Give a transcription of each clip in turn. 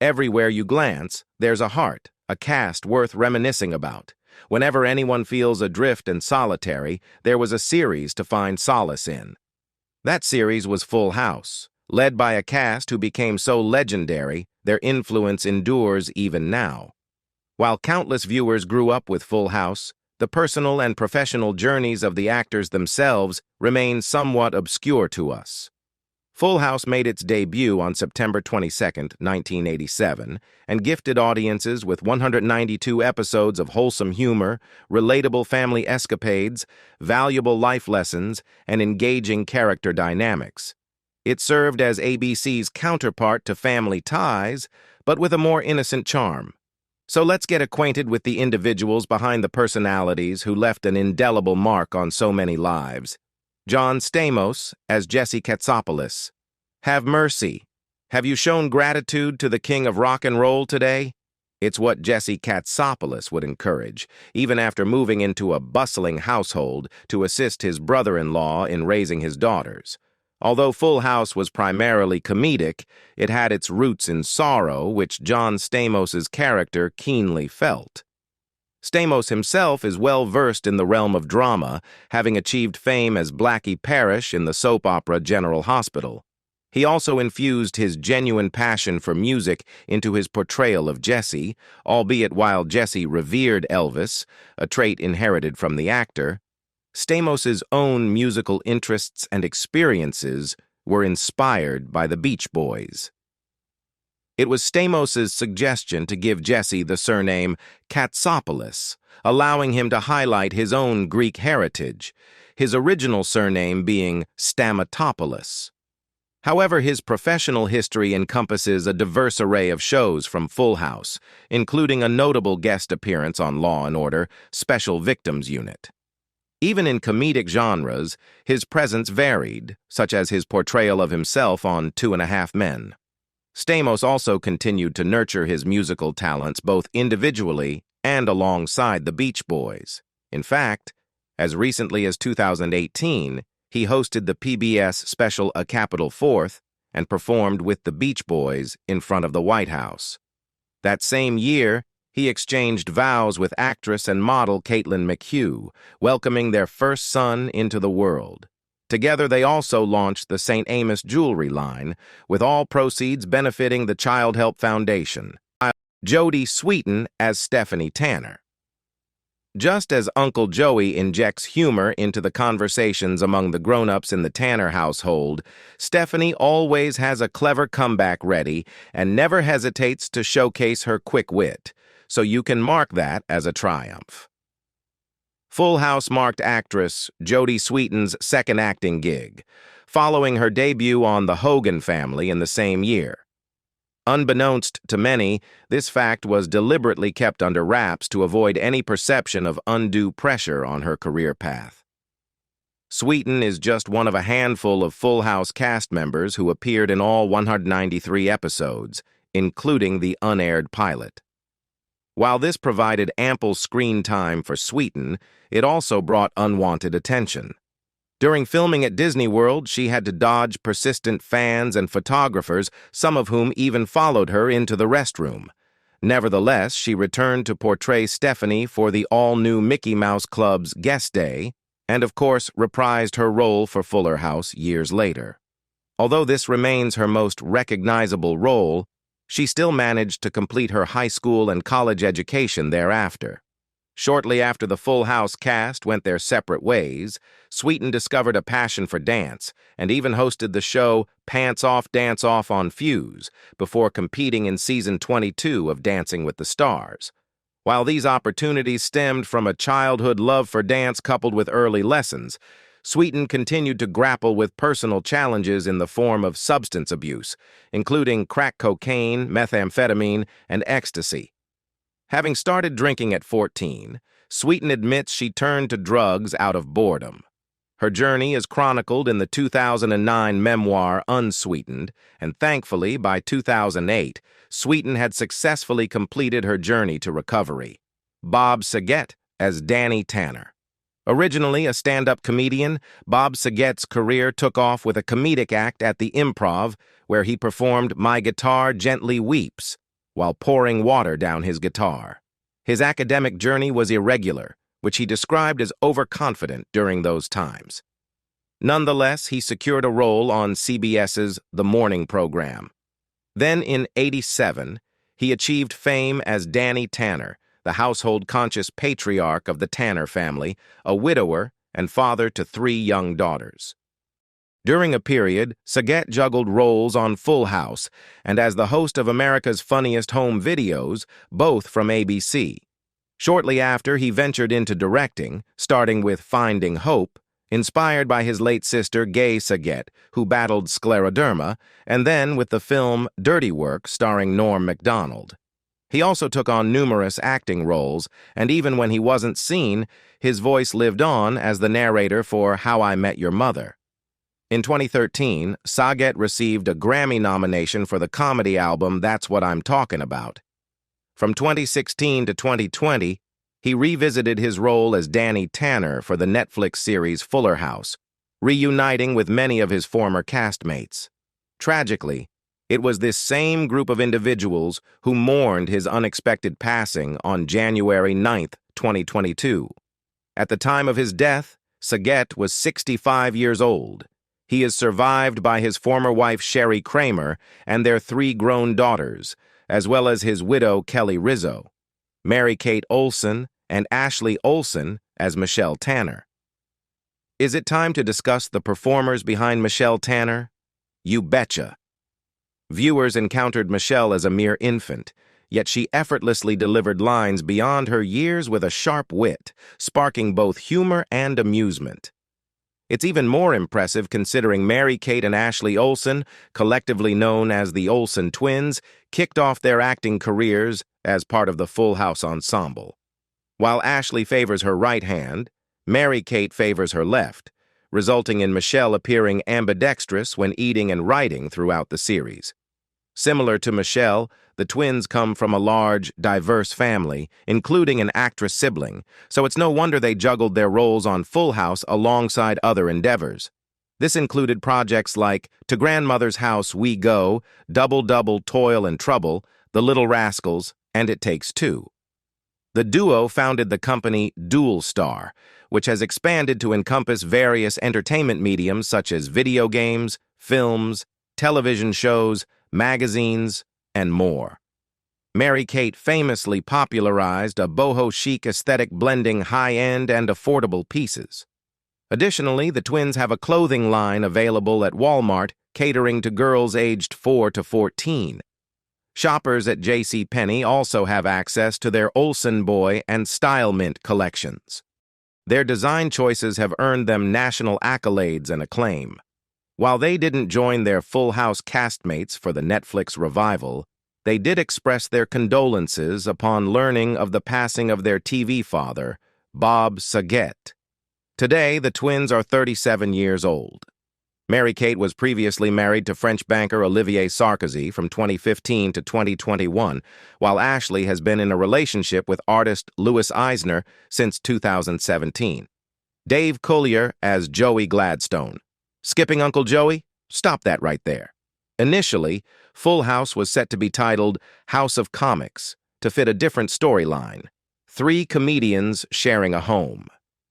Everywhere you glance, there's a heart, a cast worth reminiscing about. Whenever anyone feels adrift and solitary, there was a series to find solace in. That series was Full House, led by a cast who became so legendary, their influence endures even now. While countless viewers grew up with Full House, the personal and professional journeys of the actors themselves remain somewhat obscure to us. Full House made its debut on September 22, 1987, and gifted audiences with 192 episodes of wholesome humor, relatable family escapades, valuable life lessons, and engaging character dynamics. It served as ABC's counterpart to Family Ties, but with a more innocent charm. So let's get acquainted with the individuals behind the personalities who left an indelible mark on so many lives. John Stamos as Jesse Katsopoulos. Have mercy. Have you shown gratitude to the king of rock and roll today? It's what Jesse Katsopoulos would encourage, even after moving into a bustling household to assist his brother-in-law in raising his daughters. Although Full House was primarily comedic, it had its roots in sorrow, which John Stamos's character keenly felt. Stamos himself is well versed in the realm of drama, having achieved fame as Blackie Parrish in the soap opera General Hospital. He also infused his genuine passion for music into his portrayal of Jesse, albeit while Jesse revered Elvis, a trait inherited from the actor. Stamos's own musical interests and experiences were inspired by the Beach Boys. It was Stamos's suggestion to give Jesse the surname Katsopoulos, allowing him to highlight his own Greek heritage, his original surname being Stamatopoulos. However, his professional history encompasses a diverse array of shows from Full House, including a notable guest appearance on Law & Order: Special Victims Unit. Even in comedic genres, his presence varied, such as his portrayal of himself on 2.5 Men. Stamos also continued to nurture his musical talents both individually and alongside the Beach Boys. In fact, as recently as 2018, he hosted the PBS special A Capitol Fourth and performed with the Beach Boys in front of the White House. That same year, he exchanged vows with actress and model Caitlin McHugh, welcoming their first son into the world. Together, they also launched the St. Amos jewelry line, with all proceeds benefiting the Child Help Foundation. Jodie Sweetin as Stephanie Tanner. Just as Uncle Joey injects humor into the conversations among the grown-ups in the Tanner household, Stephanie always has a clever comeback ready and never hesitates to showcase her quick wit, so you can mark that as a triumph. Full House marked actress Jodie Sweetin's second acting gig, following her debut on The Hogan Family in the same year. Unbeknownst to many, this fact was deliberately kept under wraps to avoid any perception of undue pressure on her career path. Sweetin is just one of a handful of Full House cast members who appeared in all 193 episodes, including the unaired pilot. While this provided ample screen time for Sweetin, it also brought unwanted attention. During filming at Disney World, she had to dodge persistent fans and photographers, some of whom even followed her into the restroom. Nevertheless, she returned to portray Stephanie for the all-new Mickey Mouse Club's Guest Day, and of course reprised her role for Fuller House years later. Although this remains her most recognizable role, she still managed to complete her high school and college education thereafter. Shortly after the Full House cast went their separate ways, Sweetin discovered a passion for dance and even hosted the show Pants Off, Dance Off on Fuse before competing in season 22 of Dancing with the Stars. While these opportunities stemmed from a childhood love for dance coupled with early lessons, Sweetin continued to grapple with personal challenges in the form of substance abuse, including crack cocaine, methamphetamine, and ecstasy. Having started drinking at 14, Sweetin admits she turned to drugs out of boredom. Her journey is chronicled in the 2009 memoir Unsweetened, and thankfully, by 2008, Sweetin had successfully completed her journey to recovery. Bob Saget as Danny Tanner. Originally a stand-up comedian, Bob Saget's career took off with a comedic act at the Improv, where he performed My Guitar Gently Weeps, while pouring water down his guitar. His academic journey was irregular, which he described as overconfident during those times. Nonetheless, he secured a role on CBS's The Morning program. Then, in '87, he achieved fame as Danny Tanner, the household-conscious patriarch of the Tanner family, a widower and father to 3 young daughters. During a period, Saget juggled roles on Full House and as the host of America's Funniest Home Videos, both from ABC. Shortly after, he ventured into directing, starting with Finding Hope, inspired by his late sister Gail Saget, who battled scleroderma, and then with the film Dirty Work starring Norm Macdonald. He also took on numerous acting roles, and even when he wasn't seen, his voice lived on as the narrator for How I Met Your Mother. In 2013, Saget received a Grammy nomination for the comedy album That's What I'm Talking About. From 2016 to 2020, he revisited his role as Danny Tanner for the Netflix series Fuller House, reuniting with many of his former castmates. Tragically, it was this same group of individuals who mourned his unexpected passing on January 9, 2022. At the time of his death, Saget was 65 years old. He is survived by his former wife Sherry Kramer and their 3 grown daughters, as well as his widow Kelly Rizzo, Mary-Kate Olsen, and Ashley Olsen as Michelle Tanner. Is it time to discuss the performers behind Michelle Tanner? You betcha. Viewers encountered Michelle as a mere infant, yet she effortlessly delivered lines beyond her years with a sharp wit, sparking both humor and amusement. It's even more impressive considering Mary-Kate and Ashley Olsen, collectively known as the Olsen Twins, kicked off their acting careers as part of the Full House ensemble. While Ashley favors her right hand, Mary-Kate favors her left, resulting in Michelle appearing ambidextrous when eating and writing throughout the series. Similar to Michelle, the twins come from a large, diverse family, including an actress sibling, so it's no wonder they juggled their roles on Full House alongside other endeavors. This included projects like To Grandmother's House We Go, Double Double Toil and Trouble, The Little Rascals, and It Takes Two. The duo founded the company Dual Star, which has expanded to encompass various entertainment mediums such as video games, films, television shows, magazines, and more. Mary-Kate famously popularized a boho chic aesthetic blending high-end and affordable pieces. Additionally, the twins have a clothing line available at Walmart catering to girls aged 4 to 14. Shoppers at JCPenney also have access to their Olsen Boy and Style Mint collections. Their design choices have earned them national accolades and acclaim. While they didn't join their Full House castmates for the Netflix revival, they did express their condolences upon learning of the passing of their TV father, Bob Saget. Today, the twins are 37 years old. Mary-Kate was previously married to French banker Olivier Sarkozy from 2015 to 2021, while Ashley has been in a relationship with artist Louis Eisner since 2017. Dave Coulier as Joey Gladstone. Skipping Uncle Joey? Stop that right there. Initially, Full House was set to be titled House of Comics to fit a different storyline. 3 comedians sharing a home.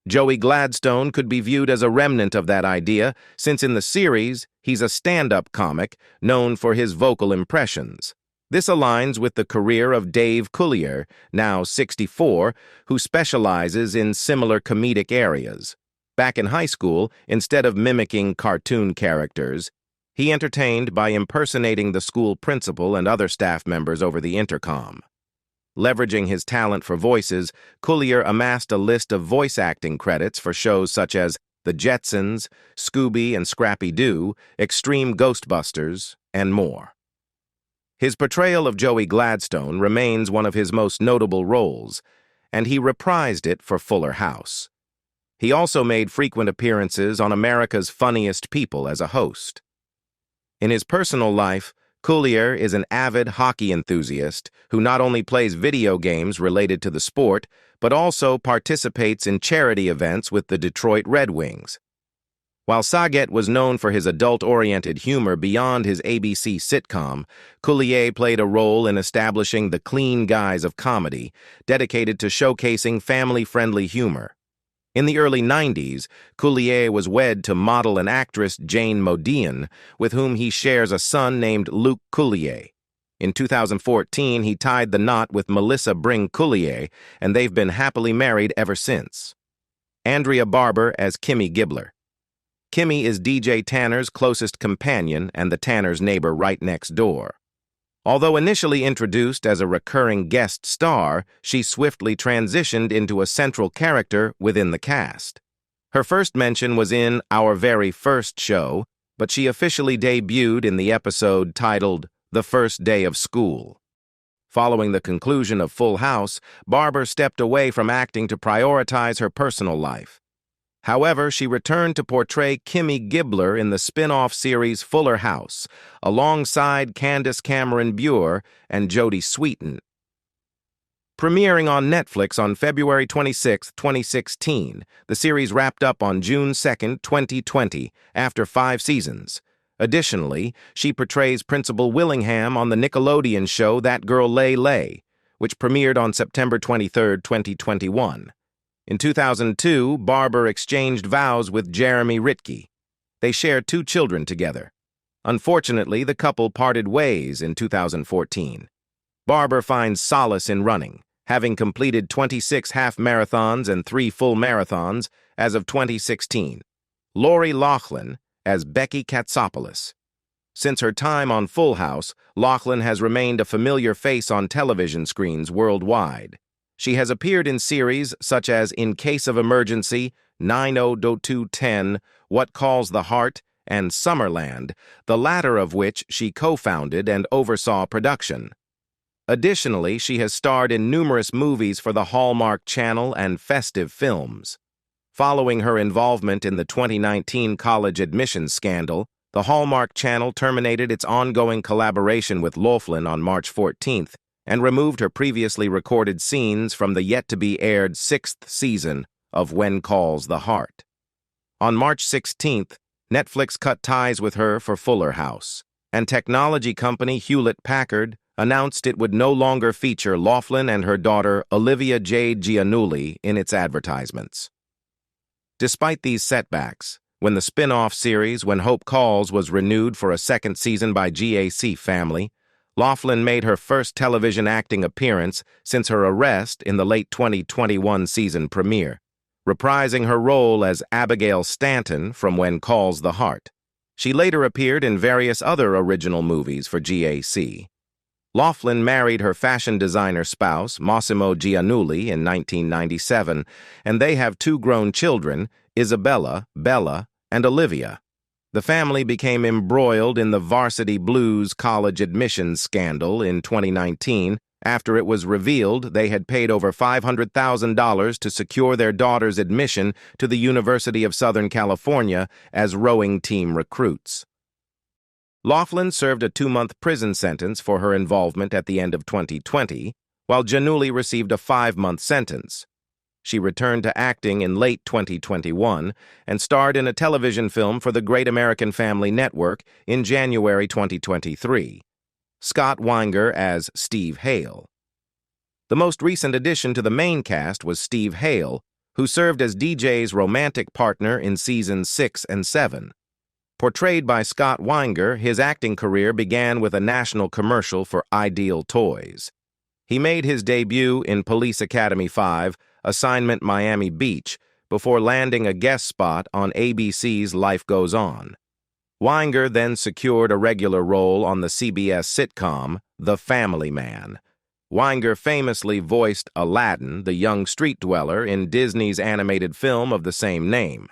Joey Gladstone could be viewed as a remnant of that idea, since in the series, he's a stand-up comic known for his vocal impressions. This aligns with the career of Dave Coulier, now 64, who specializes in similar comedic areas. Back in high school, instead of mimicking cartoon characters, he entertained by impersonating the school principal and other staff members over the intercom. Leveraging his talent for voices, Coulier amassed a list of voice acting credits for shows such as The Jetsons, Scooby and Scrappy-Doo, Extreme Ghostbusters, and more. His portrayal of Joey Gladstone remains one of his most notable roles, and he reprised it for Fuller House. He also made frequent appearances on America's Funniest People as a host. In his personal life, Coulier is an avid hockey enthusiast who not only plays video games related to the sport, but also participates in charity events with the Detroit Red Wings. While Saget was known for his adult-oriented humor beyond his ABC sitcom, Coulier played a role in establishing the clean guise of comedy, dedicated to showcasing family-friendly humor. In the early 90s, Coulier was wed to model and actress Jane Modian, with whom he shares a son named Luke Coulier. In 2014, he tied the knot with Melissa Bring Coulier, and they've been happily married ever since. Andrea Barber as Kimmy Gibbler. Kimmy is DJ Tanner's closest companion and the Tanners' neighbor right next door. Although initially introduced as a recurring guest star, she swiftly transitioned into a central character within the cast. Her first mention was in Our Very First Show, but she officially debuted in the episode titled The First Day of School. Following the conclusion of Full House, Barber stepped away from acting to prioritize her personal life. However, she returned to portray Kimmy Gibbler in the spin-off series Fuller House, alongside Candace Bure and Jodie Sweetin. Premiering on Netflix on February 26, 2016, the series wrapped up on June 2, 2020, after 5 seasons. Additionally, she portrays Principal Willingham on the Nickelodeon show That Girl Lay Lay, which premiered on September 23, 2021. In 2002, Barber exchanged vows with Jeremy Ritke. They shared 2 children together. Unfortunately, the couple parted ways in 2014. Barber finds solace in running, having completed 26 half marathons and 3 full marathons as of 2016. Loughlin as Becky Katsopoulos. Since her time on Full House, Loughlin has remained a familiar face on television screens worldwide. She has appeared in series such as In Case of Emergency, 90-210, What Calls the Heart, and Summerland, the latter of which she co-founded and oversaw production. Additionally, she has starred in numerous movies for the Hallmark Channel and festive films. Following her involvement in the 2019 college admissions scandal, the Hallmark Channel terminated its ongoing collaboration with Loughlin on March 14th, and removed her previously recorded scenes from the yet-to-be-aired 6th season of When Calls the Heart. On March 16th, Netflix cut ties with her for Fuller House, and technology company Hewlett-Packard announced it would no longer feature Loughlin and her daughter Olivia Jade Giannulli in its advertisements. Despite these setbacks, when the spin-off series When Hope Calls was renewed for a 2nd season by GAC Family, Loughlin made her first television acting appearance since her arrest in the late 2021 season premiere, reprising her role as Abigail Stanton from When Calls the Heart. She later appeared in various other original movies for GAC. Loughlin married her fashion designer spouse, Massimo Giannulli, in 1997, and they have 2 grown children, Isabella, Bella, and Olivia. The family became embroiled in the Varsity Blues college admissions scandal in 2019 after it was revealed they had paid over $500,000 to secure their daughter's admission to the University of Southern California as rowing team recruits. Loughlin served a 2-month prison sentence for her involvement at the end of 2020, while Giannulli received a 5-month sentence. She returned to acting in late 2021 and starred in a television film for the Great American Family Network in January 2023. Scott Weinger as Steve Hale. The most recent addition to the main cast was Steve Hale, who served as DJ's romantic partner in seasons 6 and 7. Portrayed by Scott Weinger, his acting career began with a national commercial for Ideal Toys. He made his debut in Police Academy 5, Assignment Miami Beach, before landing a guest spot on ABC's Life Goes On. Weinger then secured a regular role on the CBS sitcom The Family Man. Weinger famously voiced Aladdin, the young street dweller, in Disney's animated film of the same name.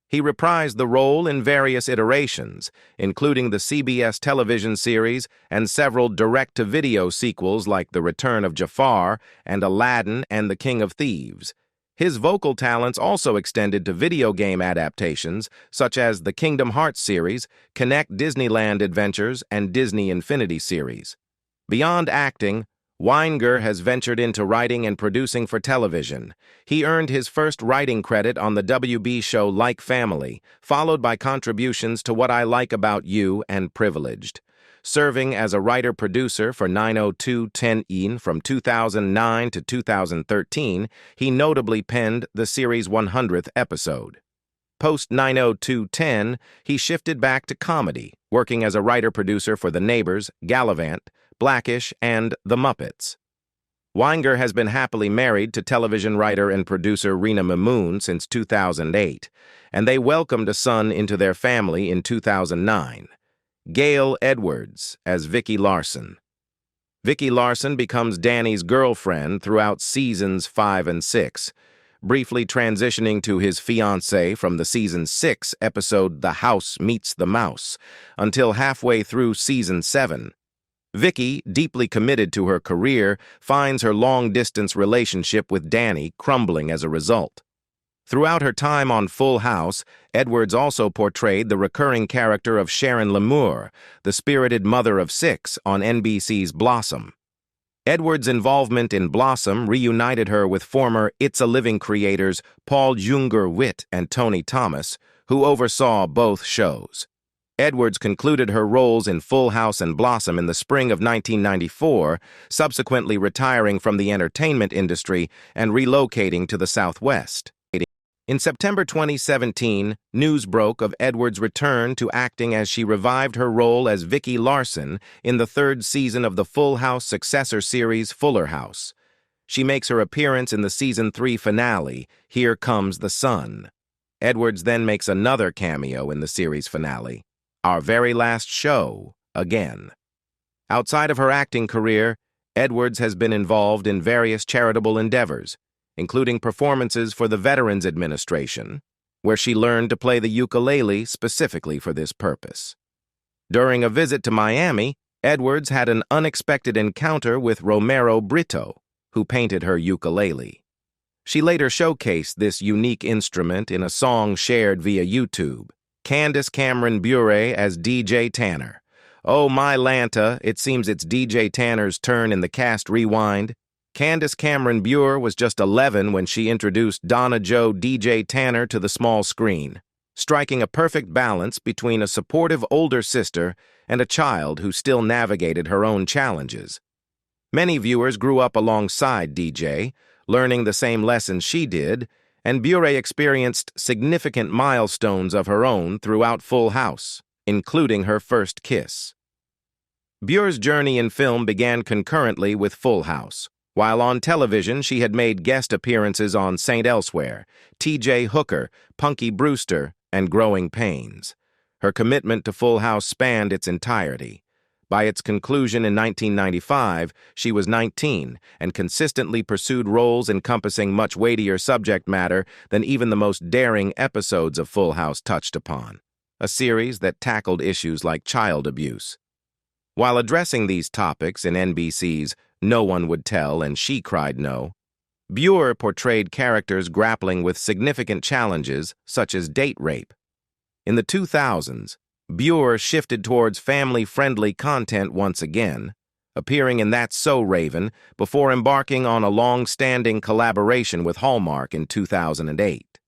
He reprised the role in various iterations, including the CBS television series and several direct-to-video sequels like The Return of Jafar and Aladdin and the King of Thieves. His vocal talents also extended to video game adaptations such as the Kingdom Hearts series, Connect Disneyland Adventures, and Disney Infinity series. Beyond acting, Weinger has ventured into writing and producing for television. He earned his first writing credit on the WB show Like Family, followed by contributions to What I Like About You and Privileged. Serving as a writer-producer for 90210 from 2009 to 2013, he notably penned the series' 100th episode. Post 90210, he shifted back to comedy, working as a writer-producer for The Neighbors, Gallivant, Blackish, and The Muppets. Weinger has been happily married to television writer and producer Rena Mimoun since 2008, and they welcomed a son into their family in 2009. Gail Edwards as Vicky Larson. Vicky Larson becomes Danny's girlfriend throughout seasons 5 and 6, briefly transitioning to his fiancée from the season 6 episode The House Meets the Mouse until halfway through season 7. Vicky, deeply committed to her career, finds her long-distance relationship with Danny crumbling as a result. Throughout her time on Full House, Edwards also portrayed the recurring character of Sharon Lamour, the spirited mother of 6 on NBC's Blossom. Edwards' involvement in Blossom reunited her with former It's a Living creators Paul Junger-Witt and Tony Thomas, who oversaw both shows. Edwards concluded her roles in Full House and Blossom in the spring of 1994, subsequently retiring from the entertainment industry and relocating to the Southwest. In September 2017, news broke of Edwards' return to acting as she revived her role as Vicky Larson in the 3rd season of the Full House successor series Fuller House. She makes her appearance in the season 3 finale, Here Comes the Sun. Edwards then makes another cameo in the series finale, Our Very Last Show, again. Outside of her acting career, Edwards has been involved in various charitable endeavors, including performances for the Veterans Administration, where she learned to play the ukulele specifically for this purpose. During a visit to Miami, Edwards had an unexpected encounter with Romero Brito, who painted her ukulele. She later showcased this unique instrument in a song shared via YouTube. Candace Bure as DJ Tanner. Oh my Lanta, it seems it's DJ Tanner's turn in the cast rewind. Candace Bure was just 11 when she introduced Donna Jo DJ Tanner to the small screen, striking a perfect balance between a supportive older sister and a child who still navigated her own challenges. Many viewers grew up alongside DJ, learning the same lessons she did, and Bure experienced significant milestones of her own throughout Full House, including her first kiss. Bure's journey in film began concurrently with Full House. While on television, she had made guest appearances on St. Elsewhere, T.J. Hooker, Punky Brewster, and Growing Pains. Her commitment to Full House spanned its entirety. By its conclusion in 1995, she was 19 and consistently pursued roles encompassing much weightier subject matter than even the most daring episodes of Full House touched upon, a series that tackled issues like child abuse. While addressing these topics in NBC's No One Would Tell and She Cried No, Bure portrayed characters grappling with significant challenges such as date rape. In the 2000s, Bure shifted towards family-friendly content once again, appearing in That's So Raven before embarking on a long-standing collaboration with Hallmark in 2008.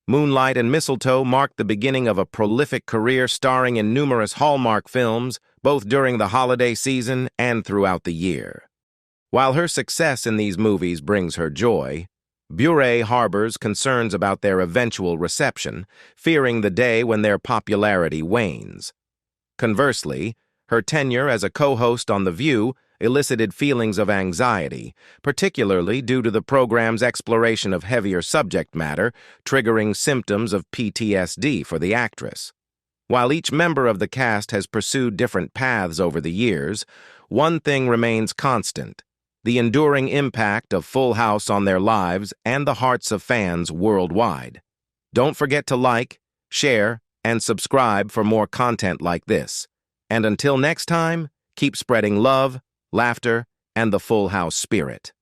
Moonlight and Mistletoe marked the beginning of a prolific career starring in numerous Hallmark films, both during the holiday season and throughout the year. While her success in these movies brings her joy, Bure harbors concerns about their eventual reception, fearing the day when their popularity wanes. Conversely, her tenure as a co-host on The View elicited feelings of anxiety, particularly due to the program's exploration of heavier subject matter, triggering symptoms of PTSD for the actress. While each member of the cast has pursued different paths over the years, one thing remains constant: the enduring impact of Full House on their lives and the hearts of fans worldwide. Don't forget to like, share, and subscribe for more content like this. And until next time, keep spreading love, laughter, and the Full House spirit.